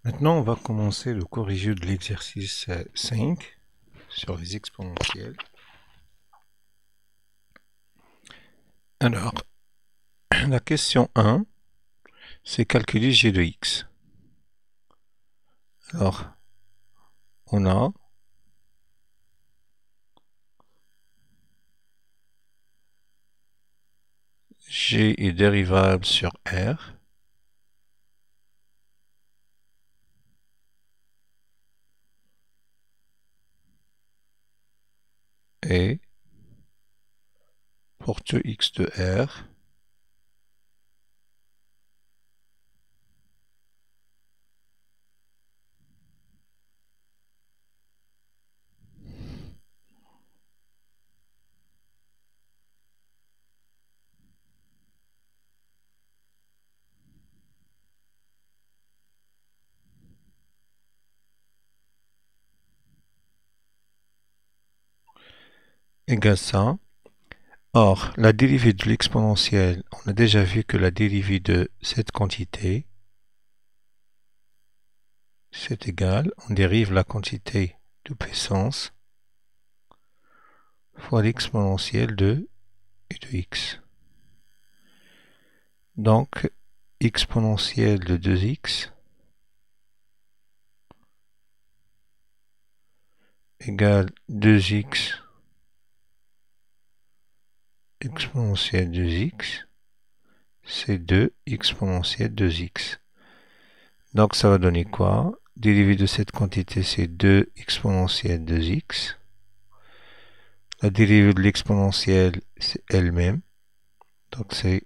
Maintenant, on va commencer le corrigé de l'exercice 5 sur les exponentielles. Alors, la question 1, c'est calculer g de x. Alors, on a g est dérivable sur r. Et pour tout x de r, égale ça. Or, la dérivée de l'exponentielle, on a déjà vu que la dérivée de cette quantité, c'est égal, on dérive la quantité de puissance fois l'exponentielle de x. Donc, exponentielle de 2x égale 2x exponentielle 2x, c'est 2 exponentielle 2x. Donc ça va donner quoi? Dérivée de cette quantité, c'est 2 exponentielle 2x. La dérivée de l'exponentielle, c'est elle-même. Donc c'est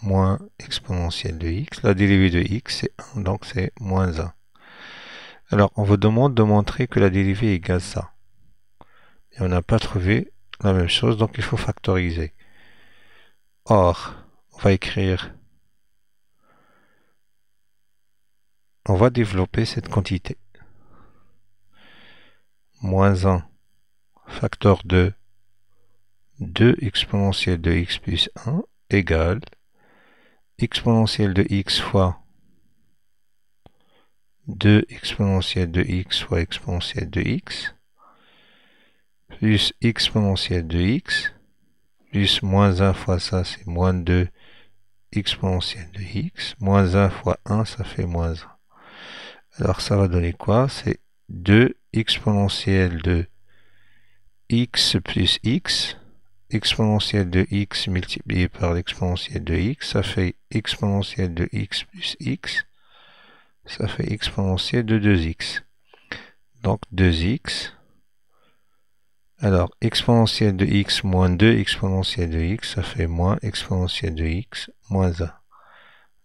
moins exponentielle de x. La dérivée de x, c'est 1, donc c'est moins 1. Alors, on vous demande de montrer que la dérivée égale ça. Et on n'a pas trouvé la même chose, donc il faut factoriser. Or, on va écrire, on va développer cette quantité. Moins 1 facteur de 2 exponentielle de x plus 1 égale exponentielle de x fois 2 exponentielle de x fois exponentielle de x plus exponentielle de x plus moins 1 fois ça, c'est moins 2 exponentielle de x, moins 1 fois 1, ça fait moins 1. Alors ça va donner quoi? C'est 2 exponentielle de x plus x, exponentielle de x multiplié par l'exponentielle de x, ça fait exponentielle de x plus x, ça fait exponentielle de 2x. Donc 2x. Alors, exponentielle de x moins 2 exponentielle de x, ça fait moins exponentielle de x moins 1.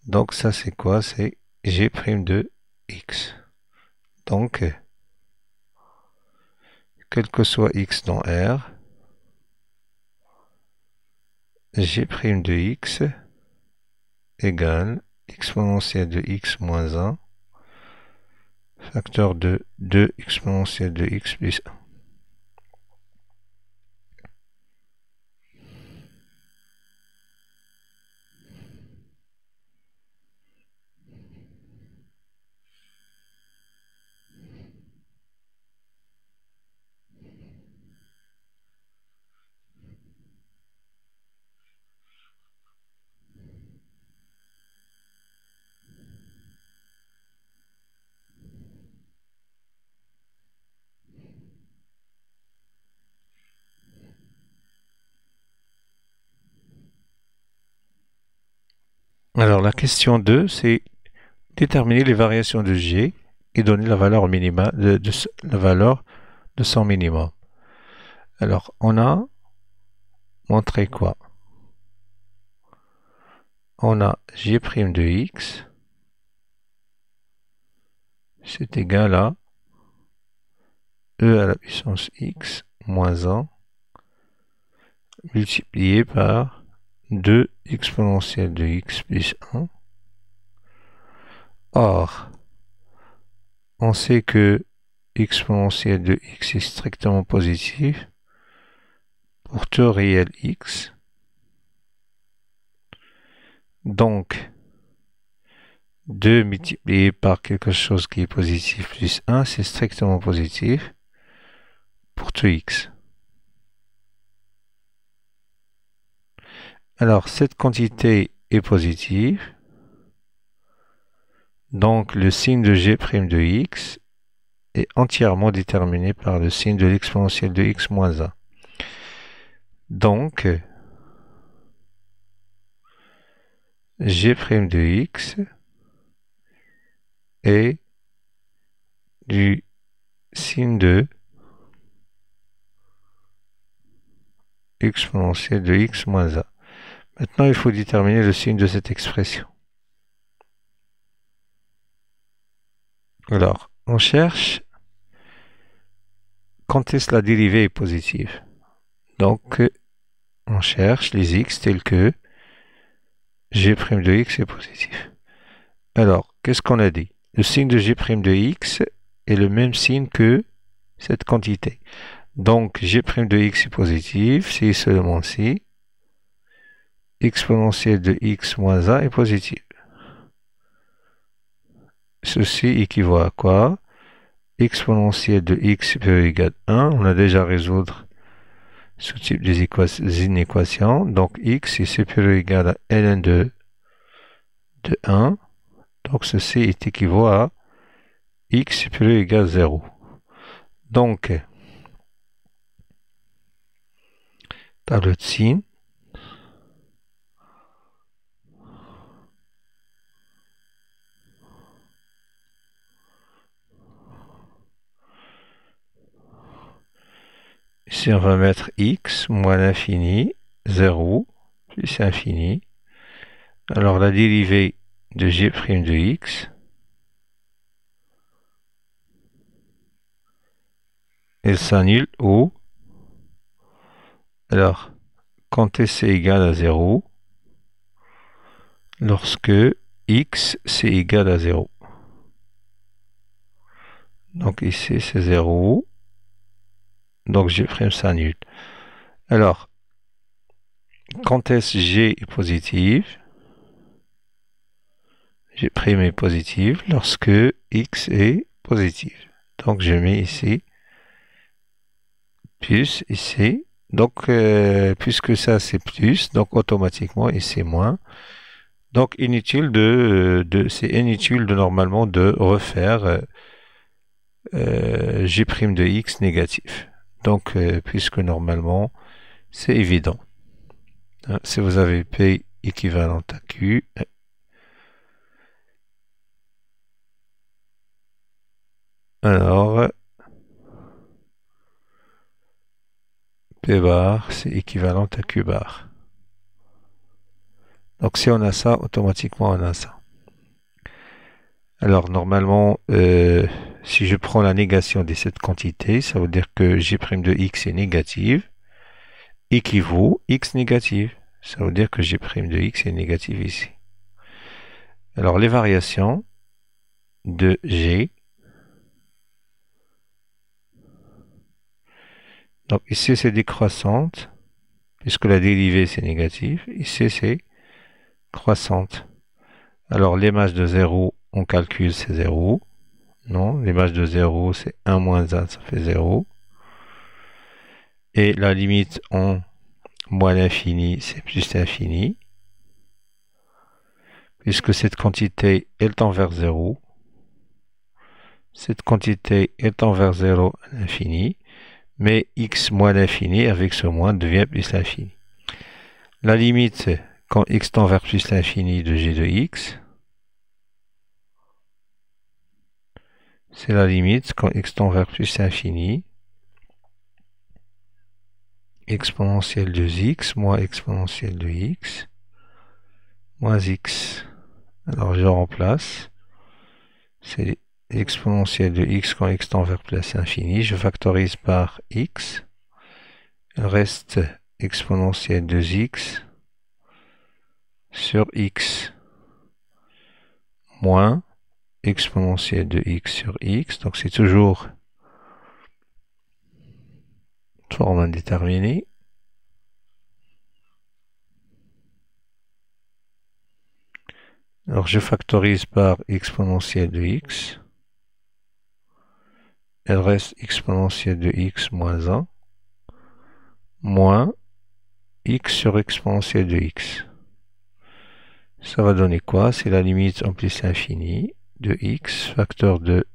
Donc ça c'est quoi? C'est g' de x. Donc, quel que soit x dans R, g' de x égale exponentielle de x moins 1 facteur de 2 exponentielle de x plus 1. Alors la question 2, c'est déterminer les variations de g et donner la valeur minimale la valeur de son minimum. Alors on a montré quoi? On a g' de x, c'est égal à e à la puissance x moins 1 multiplié par 2 exponentielle de x plus 1. Or, on sait que exponentielle de x est strictement positif pour tout réel x. Donc, 2 multiplié par quelque chose qui est positif plus 1, c'est strictement positif pour tout x. Alors, cette quantité est positive. Donc, le signe de g' de x est entièrement déterminé par le signe de l'exponentielle de x moins 1. Donc, g' de x est du signe de exponentielle de x moins 1. Maintenant, il faut déterminer le signe de cette expression. Alors, on cherche quand est-ce la dérivée est positive. Donc, on cherche les x tels que g' de x est positif. Alors, qu'est-ce qu'on a dit? Le signe de g' de x est le même signe que cette quantité. Donc, g' de x est positif, si seulement si exponentielle de x moins 1 est positive. Ceci équivaut à quoi? Exponentielle de x supérieur ou égal à 1. On a déjà résoudre ce type d'équation. Donc, x est supérieur ou égal à ln de 1. Donc, ceci est équivaut à x supérieur ou égal à 0. Donc, tableau de signe. Ici, on va mettre x moins l'infini, 0, plus infini. Alors, la dérivée de g' de x elle s'annule au... Alors, quand s est égal à 0, lorsque x c'est égal à 0. Donc ici c'est 0. Donc g' s'annule. Alors, quand est-ce g est positive? G' est positive lorsque x est positif. Donc je mets ici plus ici. Donc puisque ça c'est plus, donc automatiquement ici moins. Donc inutile c'est inutile de normalement de refaire g' de x négatif. Donc puisque normalement c'est évident. Si vous avez P équivalente à Q, alors P bar c'est équivalent à Q bar. Donc si on a ça, automatiquement on a ça. Alors normalement, si je prends la négation de cette quantité, ça veut dire que g' de x est négative, équivaut x négative. Ça veut dire que g' de x est négative ici. Alors les variations de g, donc ici c'est décroissante, puisque la dérivée c'est négatif, ici c'est croissante. Alors l'image de 0, on calcule c'est 0. Non, l'image de 0 c'est 1 moins 1, ça fait 0. Et la limite en moins l'infini, c'est plus l'infini. Puisque cette quantité elle tend vers 0. Cette quantité elle tend vers 0 à l'infini. Mais x moins l'infini, avec ce moins, devient plus l'infini. La limite, quand x tend vers plus l'infini de g de x, c'est la limite quand x tend vers plus l'infini, exponentielle de x moins exponentielle de x, moins x. Alors je remplace, c'est exponentielle de x quand x tend vers plus l'infini, je factorise par x, il reste exponentielle de x sur x moins exponentielle de x sur x, donc c'est toujours forme indéterminée. Alors je factorise par exponentielle de x. Elle reste exponentielle de x moins 1 moins x sur exponentielle de x. Ça va donner quoi? C'est la limite en plus infini de x, facteur de,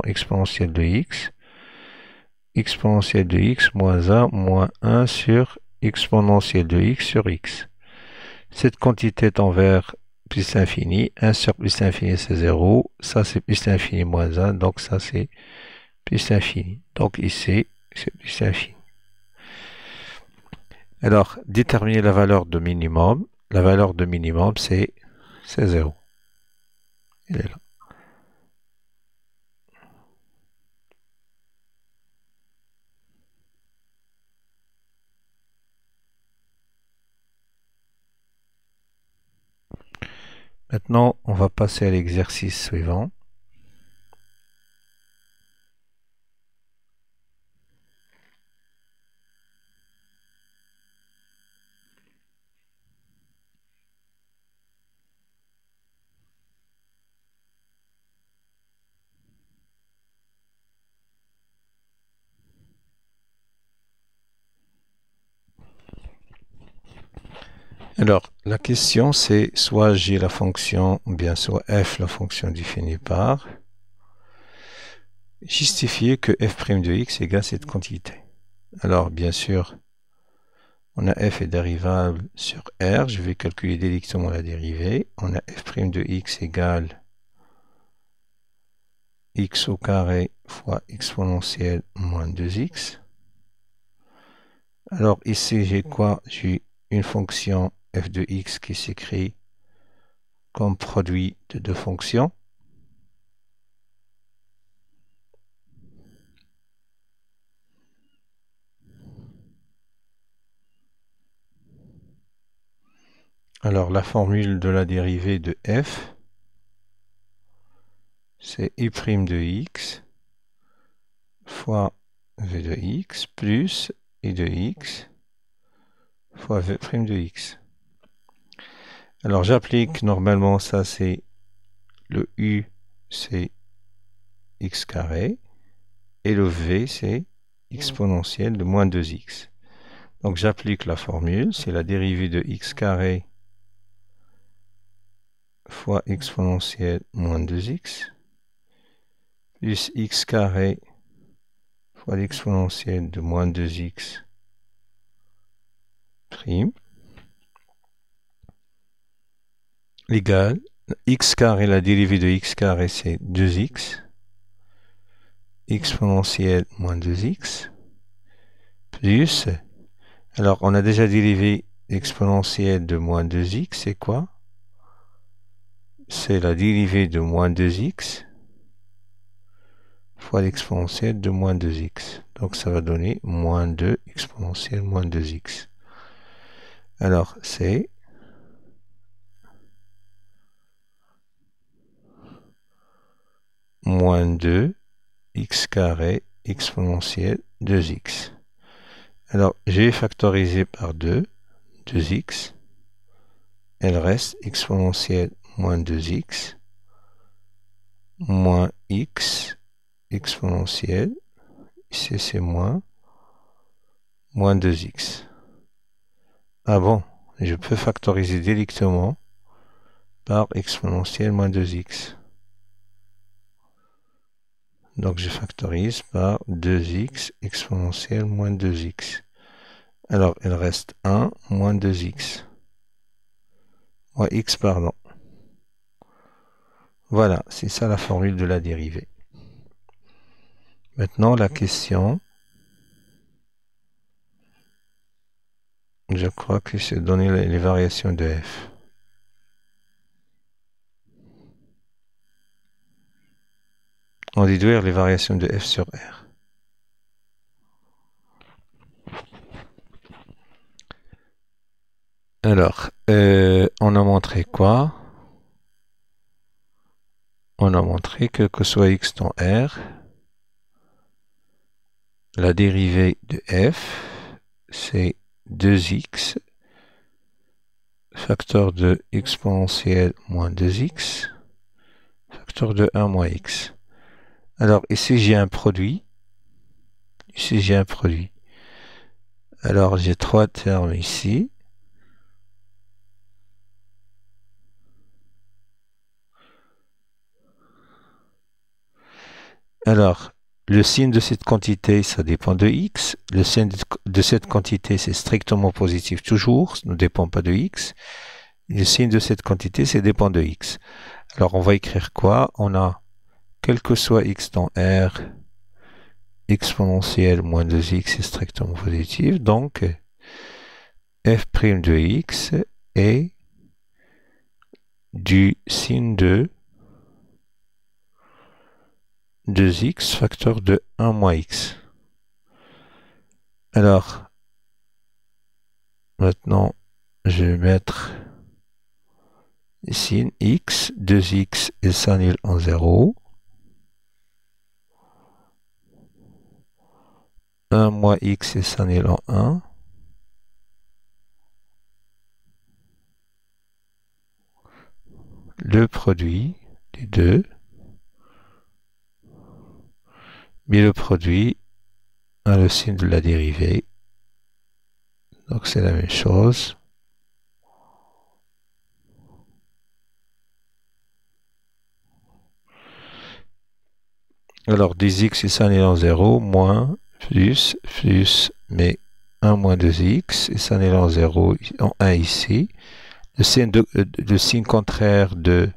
exponentielle de x, exponentielle de x moins 1 moins 1 sur exponentielle de x sur x. Cette quantité est envers plus l'infini. 1 sur plus l'infini, c'est 0. Ça, c'est plus l'infini moins 1. Donc, ça, c'est plus l'infini. Donc, ici, c'est plus l'infini. Alors, déterminer la valeur de minimum. La valeur de minimum, c'est 0. Elle est là. Maintenant, on va passer à l'exercice suivant. Alors, la question c'est soit J la fonction, ou bien soit F la fonction définie par, justifier que f' de x égale cette quantité. Alors, bien sûr, on a f est dérivable sur R, je vais calculer directement la dérivée. On a f' de x égale x au carré fois exponentielle moins 2x. Alors ici, j'ai quoi? J'ai une fonction f de x qui s'écrit comme produit de deux fonctions. Alors la formule de la dérivée de f, c'est i' de x fois v de x plus i de x fois v' de x. Alors j'applique normalement, ça c'est le u, c'est x carré, et le v c'est exponentielle de moins 2x. Donc j'applique la formule, c'est la dérivée de x carré fois exponentielle moins 2x plus x carré fois l'exponentielle de moins 2x prime égale x carré, la dérivée de x carré c'est 2x exponentielle moins 2x plus, alors on a déjà dérivé l'exponentielle de moins 2x, c'est quoi? C'est la dérivée de moins 2x fois l'exponentielle de moins 2x. Donc ça va donner moins 2 exponentielle moins 2x. Alors c'est moins 2 x carré exponentielle 2x. Alors j'ai factorisé par 2x. Elle reste exponentielle moins 2x moins x exponentielle, ici c'est moins 2x. Ah bon, je peux factoriser directement par exponentielle moins 2x. Donc je factorise par 2x exponentielle moins 2x. Alors il reste 1 moins 2x. Moins x, pardon. Voilà, c'est ça la formule de la dérivée. Maintenant la question, je crois que c'est donner les variations de f. On déduire les variations de f sur R. Alors, on a montré quoi? On a montré que soit x dans R, la dérivée de f, c'est 2x facteur de exponentielle moins 2x, facteur de 1 moins x. Alors ici j'ai un produit, ici j'ai un produit. Alors j'ai trois termes ici. Alors, le signe de cette quantité, ça dépend de x. Le signe de cette quantité, c'est strictement positif toujours, ça ne dépend pas de x. Le signe de cette quantité, ça dépend de x. Alors, on va écrire quoi? On a, quel que soit x dans R, exponentielle moins 2x est strictement positif. Donc, f' de x est du signe de 2x facteur de 1 moins x. Alors, maintenant, je vais mettre ici x, 2x et s'annule en 0. 1 moins x et s'annule en 1. Le produit des deux. Mais le produit a le signe de la dérivée. Donc c'est la même chose. Alors 2x et s'annule en 0, moins, plus, mais 1 moins 2x et s'annule en 0, en 1 ici. Le signe contraire de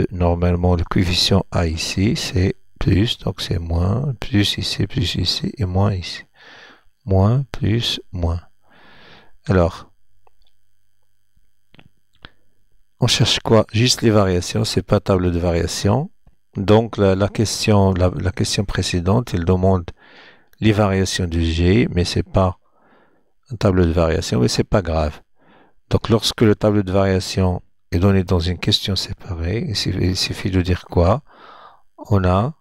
normalement le coefficient a ici, c'est plus, donc c'est moins, plus ici et moins ici. Moins, plus, moins. Alors, on cherche quoi? Juste les variations, c'est pas table de variation. Donc la question précédente, elle demande les variations du G, mais c'est pas un tableau de variation, mais c'est pas grave. Donc lorsque le tableau de variation est donné dans une question séparée, il suffit de dire quoi? On a,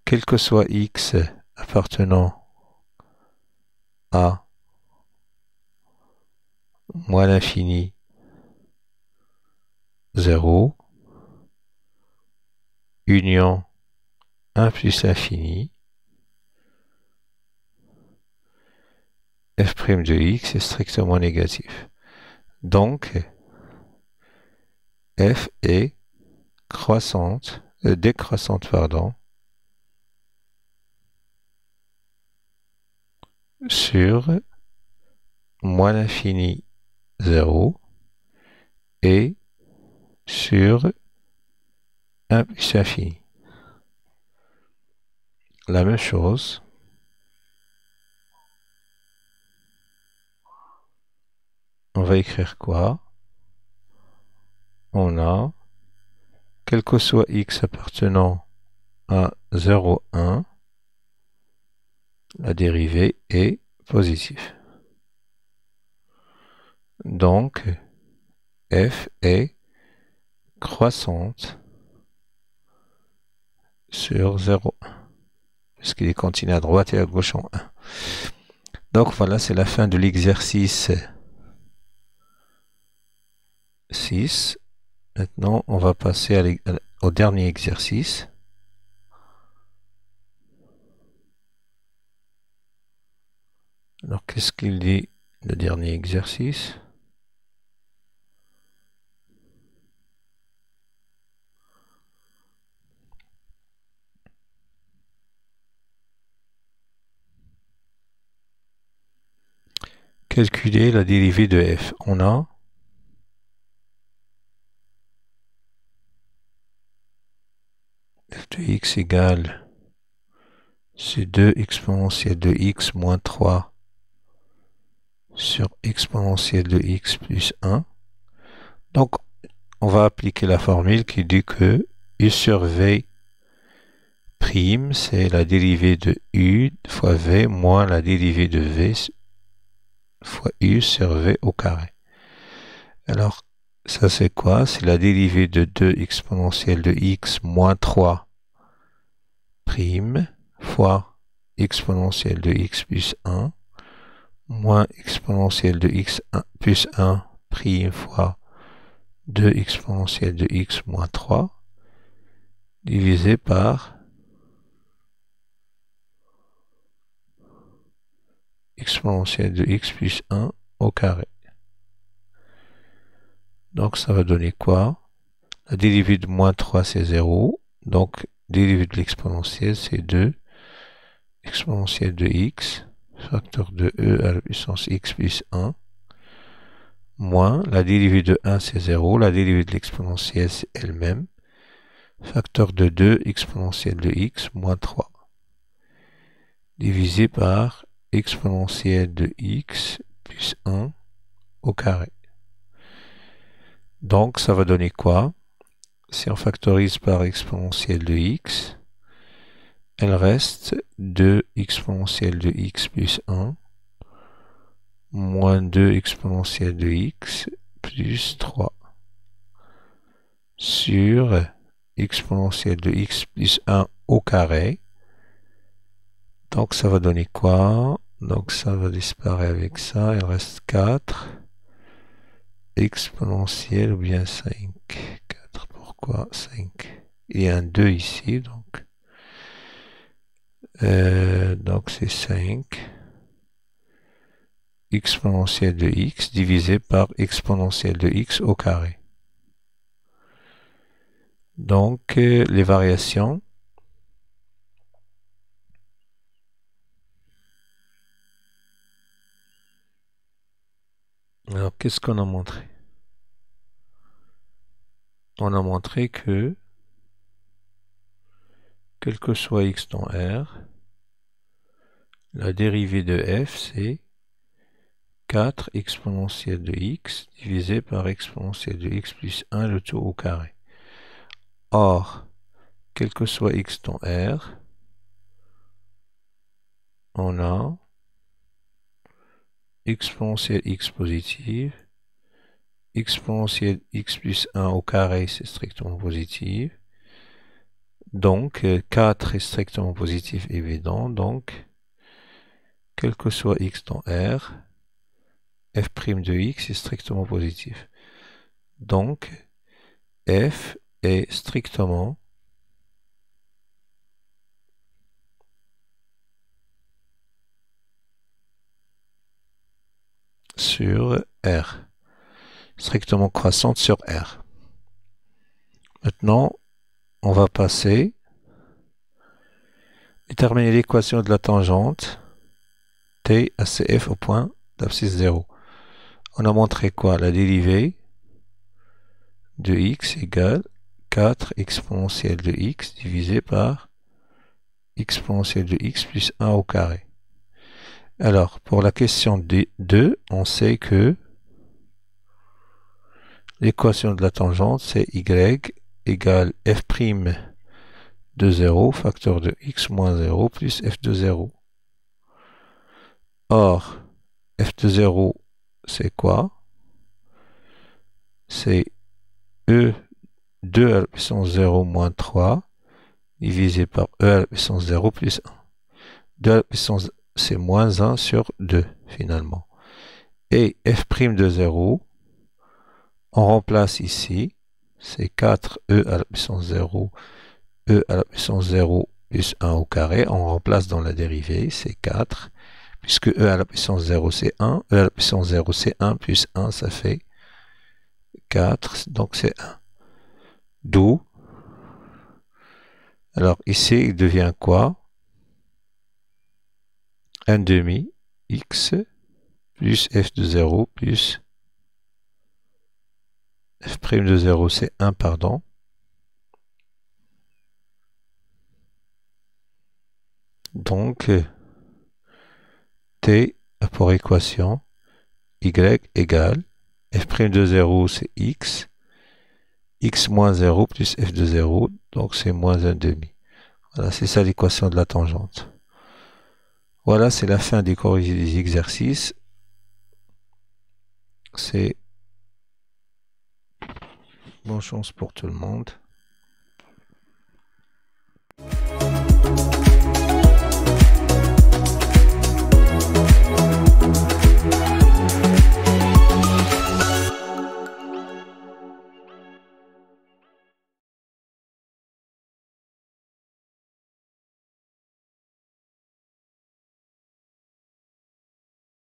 quel que soit x appartenant à moins l'infini 0, union 1 plus l'infini, f' de x est strictement négatif. Donc, f est décroissante, sur moins l'infini 0 et sur 1 plus l'infini. La même chose. On va écrire quoi? On a, quel que soit x appartenant à 0, 1, la dérivée est positive. Donc, f est croissante sur 0, 1, puisqu'il est continu à droite et à gauche en 1. Donc voilà, c'est la fin de l'exercice 6. Maintenant, on va passer au dernier exercice. Alors, qu'est-ce qu'il dit, le dernier exercice? Calculer la dérivée de f. On a f de x égale C2 exponentielle de x moins 3 sur exponentielle de x plus 1. Donc, on va appliquer la formule qui dit que u sur v prime, c'est la dérivée de u fois v moins la dérivée de v fois u sur v au carré. Alors, ça c'est quoi? C'est la dérivée de 2 exponentielle de x moins 3 prime fois exponentielle de x plus 1 moins exponentielle de x plus 1 prime fois 2 exponentielle de x moins 3 divisé par exponentielle de x plus 1 au carré. Donc ça va donner quoi? La dérivée de moins 3 c'est 0. Donc dérivée de l'exponentielle c'est 2 exponentielle de x facteur de e à la puissance x plus 1 moins la dérivée de 1 c'est 0. La dérivée de l'exponentielle c'est elle-même facteur de 2 exponentielle de x moins 3 divisé par exponentielle de x plus 1 au carré. Donc ça va donner quoi? Si on factorise par exponentielle de x, elle reste 2 exponentielle de x plus 1 moins 2 exponentielle de x plus 3 sur exponentielle de x plus 1 au carré. Donc ça va donner quoi? Donc ça va disparaître avec ça, il reste 4 exponentielle ou bien 5. 4, pourquoi 5? Il y a un 2 ici, donc c'est 5 exponentielle de x divisé par exponentielle de x au carré. Donc les variations, alors qu'est-ce qu'on a montré? On a montré que quel que soit x dans R, la dérivée de f c'est 4 exponentielle de x divisé par exponentielle de x plus 1 le tout au carré. Or, quel que soit x dans R, on a exponentielle x positive, exponentielle x plus 1 au carré, c'est strictement positif. Donc, 4 est strictement positif, évident. Donc, quel que soit x dans R, f' de x est strictement positif. Donc, f est strictement sur R. Strictement croissante sur R. Maintenant, on va passer déterminer l'équation de la tangente t à cf au point d'abscisse 0. On a montré quoi? La dérivée de x égale 4 exponentielle de x divisé par exponentielle de x plus 1 au carré. Alors, pour la question D2, on sait que l'équation de la tangente, c'est y égale f' de 0, facteur de x moins 0, plus f de 0. Or, f de 0, c'est quoi? C'est e 2 à la puissance 0 moins 3 divisé par e à la puissance 0 plus 1. 2 à la puissance, c'est moins 1 sur 2, finalement. Et f' de 0, on remplace ici, c'est 4e à la puissance 0, e à la puissance 0 plus 1 au carré. On remplace dans la dérivée, c'est 4, puisque e à la puissance 0 c'est 1, e à la puissance 0 c'est 1, plus 1 ça fait 4, donc c'est 1. D'où, alors ici il devient quoi? 1 demi x plus f de 0 plus f' de 0 c'est 1, pardon. Donc, t a pour équation y égale f' de 0 c'est x, x moins 0 plus f de 0, donc c'est moins 1 demi. Voilà, c'est ça l'équation de la tangente. Voilà, c'est la fin des corrigés des exercices. C'est bonne chance pour tout le monde.